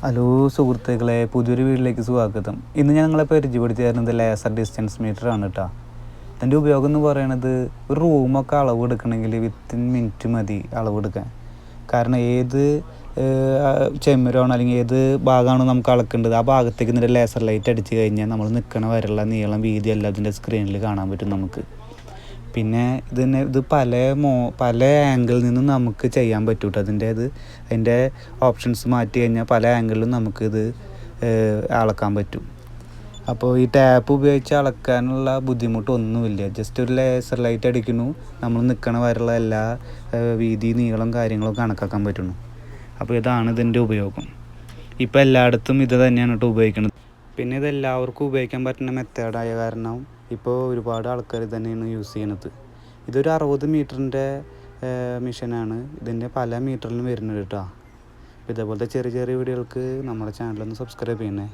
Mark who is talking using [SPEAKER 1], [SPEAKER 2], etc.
[SPEAKER 1] Hello സുഹൃത്തുക്കളെ, പുതിയൊരു വീട്ടിലേക്ക് സ്വാഗതം. ഇന്ന് ഞങ്ങളെ പരിചയപ്പെടുത്തി തരുന്നത് ലേസർ ഡിസ്റ്റൻസ് മീറ്റർ ആണ് കേട്ടോ. ഇതിൻ്റെ ഉപയോഗം എന്ന് പറയുന്നത്, ഒരു റൂമൊക്കെ അളവ് എടുക്കണമെങ്കിൽ വിത്തിൻ മിനിറ്റ് മതി അളവെടുക്കാൻ. കാരണം ഏത് ചെമ്മരമാണോ അല്ലെങ്കിൽ ഏത് ഭാഗമാണോ നമുക്ക് അളക്കേണ്ടത്, ആ ഭാഗത്തേക്ക് ഇതിൻ്റെ ലേസർ ലൈറ്റ് അടിച്ച് കഴിഞ്ഞാൽ നമ്മൾ നിൽക്കണ വരെയുള്ള നീളം വീതി എല്ലാം ഇതിൻ്റെ സ്ക്രീനിൽ കാണാൻ പറ്റും നമുക്ക്. പിന്നെ ഇത് പല ആംഗിളിൽ നിന്നും നമുക്ക് ചെയ്യാൻ പറ്റും കേട്ടോ. അതിൻ്റെ ഓപ്ഷൻസ് മാറ്റി കഴിഞ്ഞാൽ പല ആംഗിളിലും നമുക്കിത് അളക്കാൻ പറ്റും. അപ്പോൾ ഈ ടാപ്പ് ഉപയോഗിച്ച് അളക്കാനുള്ള ബുദ്ധിമുട്ടൊന്നുമില്ല. ജസ്റ്റ് ഒരു ലേസർ ലൈറ്റ് അടിക്കുന്നു, നമ്മൾ നിൽക്കണ വരെയുള്ള എല്ലാ വീതി നീളം കാര്യങ്ങളൊക്കെ കണക്കാക്കാൻ പറ്റുന്നു. അപ്പോൾ ഇതാണ് ഇതിൻ്റെ ഉപയോഗം. ഇപ്പോൾ എല്ലായിടത്തും ഇത് തന്നെയാണ് കേട്ടോ ഉപയോഗിക്കുന്നത്. പിന്നെ ഇത് എല്ലാവർക്കും ഉപയോഗിക്കാൻ പറ്റുന്ന മെത്തേഡായ കാരണം ഇപ്പോൾ ഒരുപാട് ആൾക്കാർ തന്നെയാണ് യൂസ് ചെയ്യണത്. ഇതൊരു 60 മീറ്ററിൻ്റെ മെഷീനാണ്. ഇതിൻ്റെ പല മീറ്ററിലും വരുന്നുണ്ട് കേട്ടോ. അപ്പോൾ ഇതേപോലത്തെ ചെറിയ ചെറിയ വീഡിയോകൾക്ക് നമ്മുടെ ചാനലൊന്ന് സബ്സ്ക്രൈബ് ചെയ്യണേ.